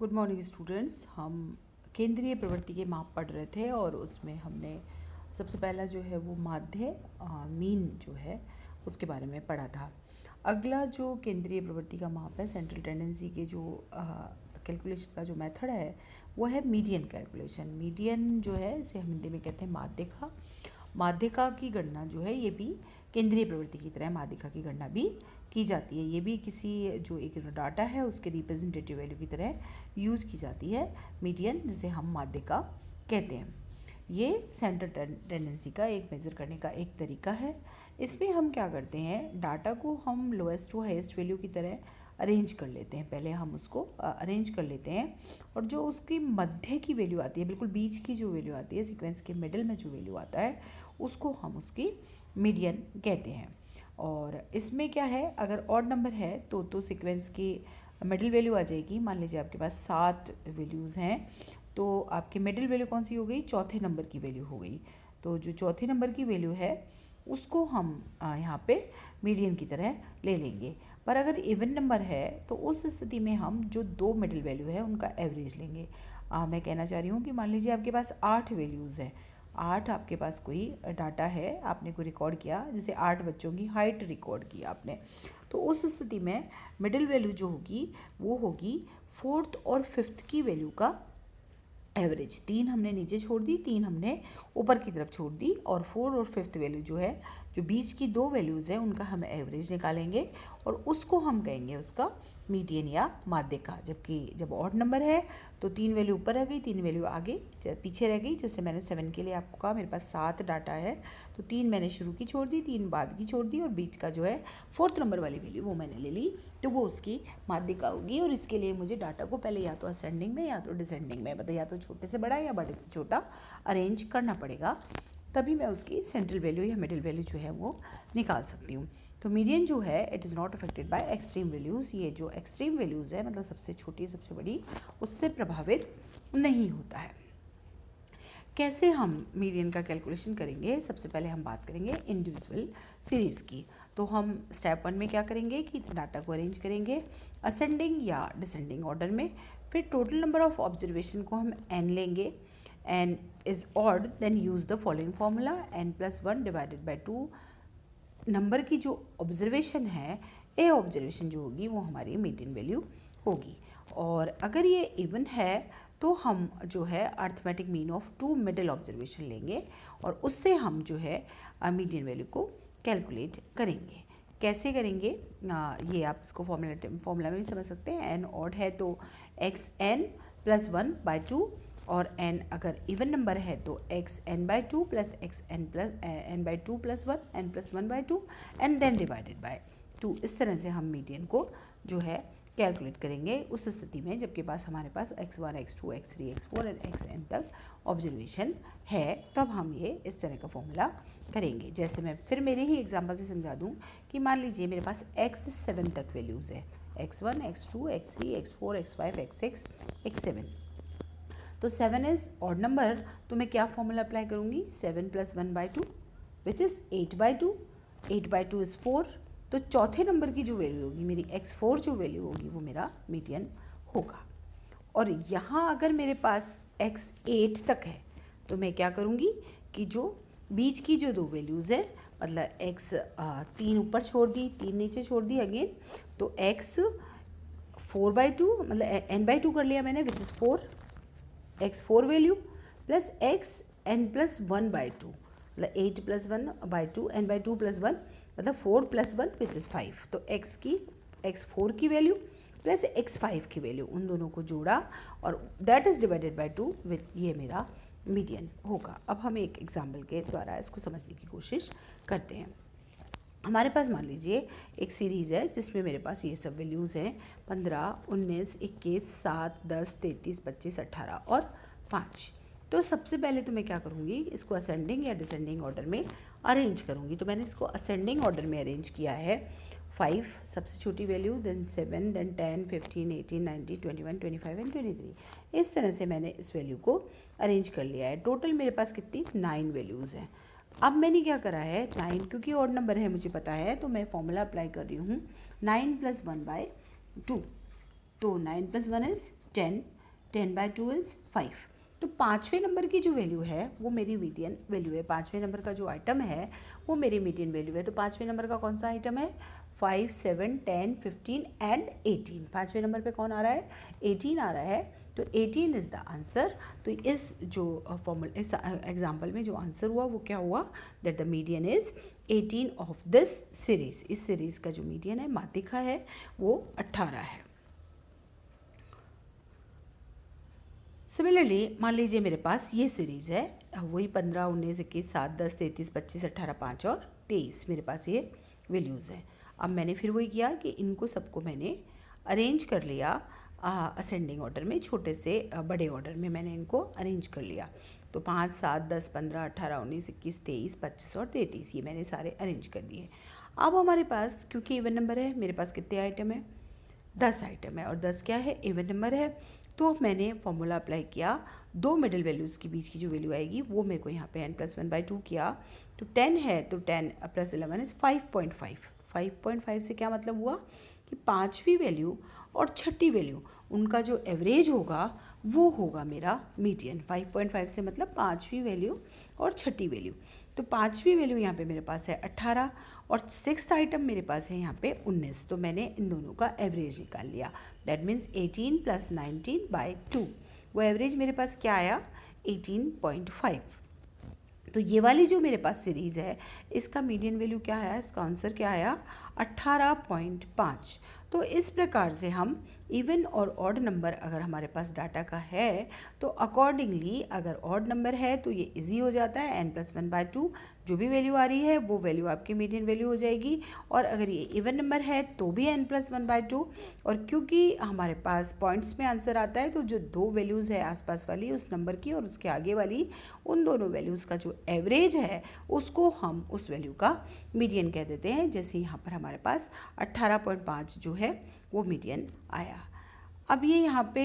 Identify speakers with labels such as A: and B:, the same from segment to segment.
A: Good morning students. हम केंद्रीय प्रवृत्ति के माप पढ़ रहे थे और उसमें हमने सबसे पहला जो है वो माध्य मीन जो है उसके बारे में पढ़ा था। अगला जो केंद्रीय प्रवृत्ति का माप है, सेंट्रल टेंडेंसी के जो कैलकुलेशन का जो मेथड है वो है मीडियन कैलकुलेशन। मीडियन जो है इसे हम हिंदी में कहते हैं माध्यिका। माध्यिका की गणना जो है ये भी केंद्रीय प्रवृत्ति की तरह माध्यिका की गणना भी की जाती है। ये भी किसी जो एक डाटा है उसके रिप्रेजेंटेटिव वैल्यू की तरह यूज़ की जाती है मीडियन, जिसे हम माध्यिका कहते हैं। ये सेंट्रल टेंडेंसी का एक मेज़र करने का एक तरीका है। इसमें हम क्या करते हैं, डाटा को हम लोएस्ट टू हाईएस्ट वैल्यू की तरह अरेंज कर लेते हैं। पहले हम उसको अरेंज कर लेते हैं और जो उसकी मध्य की वैल्यू आती है, बिल्कुल बीच की जो वैल्यू आती है, सीक्वेंस के मिडिल में जो वैल्यू आता है उसको हम उसकी मीडियन कहते हैं। और इसमें क्या है, अगर ऑड नंबर है तो सीक्वेंस की मिडिल वैल्यू आ जाएगी। मान लीजिए आपके पास 7 वैल्यूज़ हैं तो आपकी मिडिल वैल्यू कौन सी हो गई, चौथे नंबर की वैल्यू हो गई। तो जो चौथे नंबर की वैल्यू है उसको हम यहाँ पे मीडियन की तरह ले लेंगे। पर अगर इवन नंबर है तो उस स्थिति में हम जो 2 मिडिल वैल्यू है उनका एवरेज लेंगे। मैं कहना चाह रही हूँ कि मान लीजिए आपके पास 8 वैल्यूज़ हैं, 8 आपके पास कोई डाटा है, आपने कोई रिकॉर्ड किया, जैसे 8 बच्चों की हाइट रिकॉर्ड की आपने, तो उस स्थिति में मिडिल वैल्यू जो होगी वो होगी 4th और 5th की वैल्यू का एवरेज। 3 हमने नीचे छोड़ दी, 3 हमने ऊपर की तरफ छोड़ दी, और 4 और 5th वैल्यू जो है, जो बीच की 2 वैल्यूज़ हैं उनका हम एवरेज निकालेंगे और उसको हम कहेंगे उसका मीडियन या माध्यिका। जबकि जब ऑड नंबर है तो 3 वैल्यू ऊपर रह गई, 3 वैल्यू आगे पीछे रह गई। जैसे मैंने 7 के लिए आपको कहा मेरे पास 7 डाटा है तो 3 मैंने शुरू की छोड़ दी, 3 बाद की छोड़ दी, और बीच का जो है 4th नंबर वाली वैल्यू वो मैंने ले ली, तो वो उसकी माध्यिका होगी। और इसके लिए मुझे डाटा को पहले या तो असेंडिंग में या तो डिसेंडिंग में, मतलब या तो छोटे से बड़ा या बड़े से छोटा अरेंज करना पड़ेगा, तभी मैं उसकी सेंट्रल वैल्यू या मिडिल वैल्यू जो है वो निकाल सकती हूँ। तो मीडियन जो है it is not affected by extreme values. ये जो एक्सट्रीम वैल्यूज़ है, मतलब सबसे छोटी सबसे बड़ी, उससे प्रभावित नहीं होता है। कैसे हम मीडियन का कैलकुलेशन करेंगे, सबसे पहले हम बात करेंगे इंडिविजुअल सीरीज़ की। तो हम स्टेप 1 में क्या करेंगे कि डाटा को अरेंज करेंगे असेंडिंग या डिसेंडिंग ऑर्डर में। फिर टोटल नंबर ऑफ ऑब्जर्वेशन को हम n लेंगे, n is odd, then use the following formula, n+1 divided by 2। Number की जो ऑब्जर्वेशन है, ए ऑब्जर्वेशन जो होगी वो हमारी मीडियन वैल्यू होगी। और अगर ये इवन है तो हम जो है arithmetic mean of 2 middle observation लेंगे और उससे हम जो है मीडियन वैल्यू को कैलकुलेट करेंगे। कैसे करेंगे, ये आप इसको फॉर्मूला में भी समझ सकते हैं। एन ऑड है तो xn+1/2, और n अगर इवन नंबर है तो xn/2 plus xn/2 plus 1, n+1/2, and then divided by 2। इस तरह से हम मीडियन को जो है कैलकुलेट करेंगे उस स्थिति में जबकि पास हमारे पास x1, x2, x3, x4 and xn तक ऑब्जर्वेशन है, तब हम ये इस तरह का फॉर्मूला करेंगे। जैसे मैं फिर मेरे ही एग्जांपल से समझा दूं कि मान लीजिए मेरे पास x7 तक वैल्यूज़ है, x1, x2, x3, x4, x5, x6, x7। तो 7 इज़ ऑड नंबर, तो मैं क्या फॉर्मूला अप्लाई करूँगी, 7+1/2 विच इज़ 8/2, 8/2 इज़ 4। तो चौथे नंबर की जो वैल्यू होगी मेरी x4 जो वैल्यू होगी वो मेरा मीडियन होगा। और यहाँ अगर मेरे पास x8 तक है तो मैं क्या करूँगी कि जो बीच की जो 2 वैल्यूज़ है, मतलब x3 ऊपर छोड़ दी, 3 नीचे छोड़ दी अगेन, तो x4/2 मतलब n/2 कर लिया मैंने, which is 4, x4 value plus xn+1/2, मतलब 8+1/2, n/2 प्लस 1 मतलब 4 + 1 विच इज़ 5। तो x4 की वैल्यू प्लस x5 की वैल्यू, उन दोनों को जोड़ा और that is divided by 2 with, ये मेरा मीडियन होगा। अब हम एक एग्जाम्पल के द्वारा इसको समझने की कोशिश करते हैं। हमारे पास मान लीजिए एक सीरीज़ है जिसमें मेरे पास ये सब वैल्यूज़ हैं 15, 19, 21, 7, 10, 33, 25, 18 और 5। तो सबसे पहले तो मैं क्या करूँगी, इसको असेंडिंग या डिसेंडिंग ऑर्डर में अरेंज करूँगी। तो मैंने इसको असेंडिंग ऑर्डर में अरेंज किया है। 5 सबसे छोटी वैल्यू, देन 7, देन 10, 15, 18, 19, 21, 25 एंड 23। इस तरह से मैंने इस वैल्यू को अरेंज कर लिया है। टोटल मेरे पास कितनी 9 वैल्यूज़ हैं। अब मैंने क्या करा है, 9 क्योंकि ऑड नंबर है मुझे पता है, तो मैं फॉर्मूला अप्लाई कर रही हूँ 9+1/2। तो 9+1 इज़ 10, 10/2 इज़ 5। तो पाँचवें नंबर की जो वैल्यू है वो मेरी मीडियन वैल्यू है। पाँचवें नंबर का जो आइटम है वो मेरी मीडियन वैल्यू है। तो पाँचवें नंबर का कौन सा आइटम है? 5, 7, 10, 15 एंड 18। पाँचवें नंबर पे कौन आ रहा है? 18 आ रहा है। तो 18 इज़ द आंसर। तो इस जो फॉर्मूला, इस एग्जाम्पल में जो आंसर हुआ वो क्या हुआ? That the median is 18 of this series. इस सीरीज़ का जो मीडियन है, माध्यिका है, वो 18 है। सिमिलरली मान लीजिए मेरे पास ये सीरीज़ है, वही 15, 19, 21, 7, 10, 33, 25, 18, 5 और 23 मेरे पास ये वैल्यूज़ हैं। अब मैंने फिर वही किया कि इनको सबको मैंने अरेंज कर लिया असेंडिंग ऑर्डर में, छोटे से बड़े ऑर्डर में मैंने इनको अरेंज कर लिया। तो 5, 7, 10, 15, 18, 19, 21, 23, 25 और 33 ये मैंने सारे अरेंज कर दिए। अब हमारे पास क्योंकि इवन नंबर है, मेरे पास कितने आइटम है? 10 आइटम है, और 10 क्या है? इवन नंबर है। तो मैंने फॉर्मूला अप्लाई किया, दो मिडिल वैल्यूज़ के बीच की जो वैल्यू आएगी वो मेरे को यहाँ पे n+1/2 किया। तो 10 है, तो 10 + 11 इज़ 5.5। 5.5 से क्या मतलब हुआ कि पाँचवीं वैल्यू और छठी वैल्यू उनका जो एवरेज होगा वो होगा मेरा मीडियन। 5.5 से मतलब पाँचवीं वैल्यू और छठी वैल्यू। तो पाँचवीं वैल्यू यहाँ पे मेरे पास है 18 और सिक्स्थ आइटम मेरे पास है यहाँ पे 19। तो मैंने इन दोनों का एवरेज निकाल लिया। That means 18 + 19/2। वो एवरेज मेरे पास क्या आया? 18.5। तो ये वाली जो मेरे पास सीरीज़ है इसका मीडियन वैल्यू क्या आया? इसका आंसर क्या आया? 18.5। तो इस प्रकार से हम इवन और ऑड नंबर अगर हमारे पास डाटा का है तो अकॉर्डिंगली, अगर ऑड नंबर है तो ये इजी हो जाता है, n+1/2 जो भी वैल्यू आ रही है वो वैल्यू आपकी मीडियन वैल्यू हो जाएगी। और अगर ये इवन नंबर है तो भी n+1/2। और क्योंकि हमारे पास पॉइंट्स में आंसर आता है तो जो दो वैल्यूज़ है आसपास वाली उस नंबर की और उसके आगे वाली, उन दोनों वैल्यूज़ का जो एवरेज है उसको हम उस वैल्यू का मीडियन कह देते हैं। जैसे यहाँ पर हमारे पास 18.5 जो है वो मीडियन आया। अब ये यहाँ पे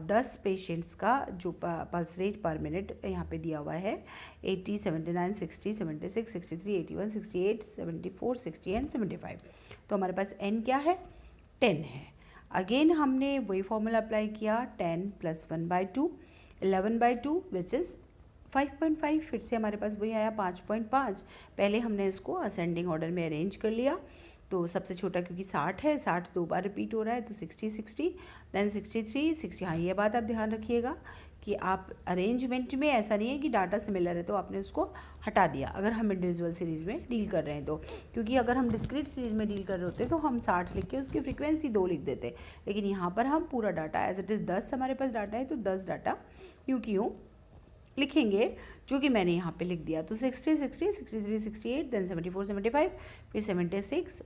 A: 10 पेशेंट्स का जो पल्स रेट पर मिनट यहाँ पे दिया हुआ है 80, 79, 60, 76, 63, 81, 68, 74, 60 एंड 75। तो हमारे पास n क्या है? 10 है। अगेन हमने वही फॉर्मूला अप्लाई किया, 10 + 1/2, 11/2 विच इज़ 5.5। फिर से हमारे पास वही आया 5.5। पहले हमने इसको असेंडिंग ऑर्डर में अरेंज कर लिया। तो सबसे छोटा क्योंकि 60 है, 60 दो बार रिपीट हो रहा है, तो 60, 60, देन 63, 60। हाँ, ये बात आप ध्यान रखिएगा कि आप अरेंजमेंट में ऐसा नहीं है कि डाटा सिमिलर है तो आपने उसको हटा दिया अगर हम इंडिविजुअल सीरीज़ में डील कर रहे हैं तो। क्योंकि अगर हम डिस्क्रीट सीरीज़ में डील कर रहे होते तो हम 60 लिख के उसकी फ्रीक्वेंसी 2 लिख देते, लेकिन यहाँ पर हम पूरा डाटा एज इट इज़ 10 हमारे पास डाटा है तो 10 डाटा यूँ की यूँ लिखेंगे, जो कि मैंने यहाँ पे लिख दिया। तो 60, 60, 63, 68, देन 74, 75, फिर 76,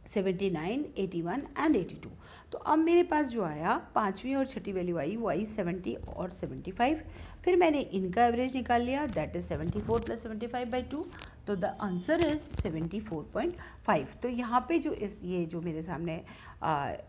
A: 79, 81 एंड 82। तो अब मेरे पास जो आया पाँचवीं और छठी वैल्यू आई वो आई 70 और 75। फिर मैंने इनका एवरेज निकाल लिया, दैट इज़ 74 + 75/2। तो द आंसर इज़ 74.5। तो यहाँ पे जो ये जो मेरे सामने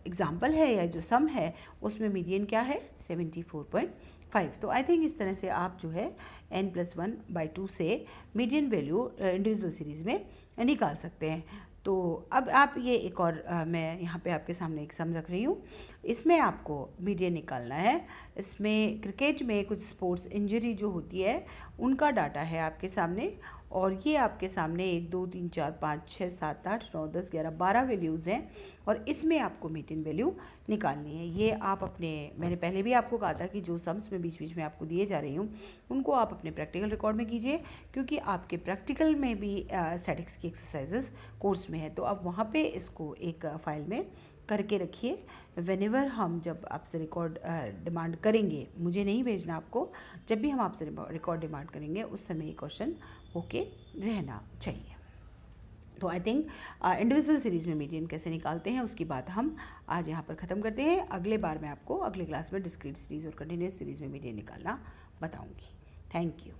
A: एग्जाम्पल है या जो सम है उसमें मीडियन क्या है? 74.5। तो आई थिंक इस तरह से आप जो है n+1/2 से मीडियन वैल्यू इंडिविजुअल सीरीज़ में निकाल सकते हैं। तो अब आप ये एक और मैं यहाँ पे आपके सामने एक सम रख रही हूँ, इसमें आपको मीडियन निकालना है। इसमें क्रिकेट में कुछ स्पोर्ट्स इंजरी जो होती है उनका डाटा है आपके सामने, और ये आपके सामने 1, 2, 3, 4, 5, 6, 7, 8, 9, 10, 11, 12 वैल्यूज़ हैं और इसमें आपको मीडियन वैल्यू निकालनी है। ये आप अपने, मैंने पहले भी आपको कहा था कि जो सम्स में बीच बीच में आपको दिए जा रही हूँ उनको आप अपने प्रैक्टिकल रिकॉर्ड में कीजिए, क्योंकि आपके प्रैक्टिकल में भी स्टैटिक्स की एक्सरसाइजेस कोर्स में है। तो आप वहाँ पे इसको एक फाइल में करके रखिए। वेनेवर हम जब आपसे रिकॉर्ड डिमांड करेंगे, मुझे नहीं भेजना आपको, जब भी हम आपसे रिकॉर्ड डिमांड करेंगे उस समय ये क्वेश्चन होके रहना चाहिए। तो आई थिंक इंडिविजुअल सीरीज़ में मीडियन कैसे निकालते हैं उसकी बात हम आज यहाँ पर ख़त्म करते हैं। अगले बार मैं आपको अगले क्लास में डिस्क्रीट सीरीज़ और कंटिन्यूस सीरीज़ में मीडियन निकालना बताऊँगी। Thank you.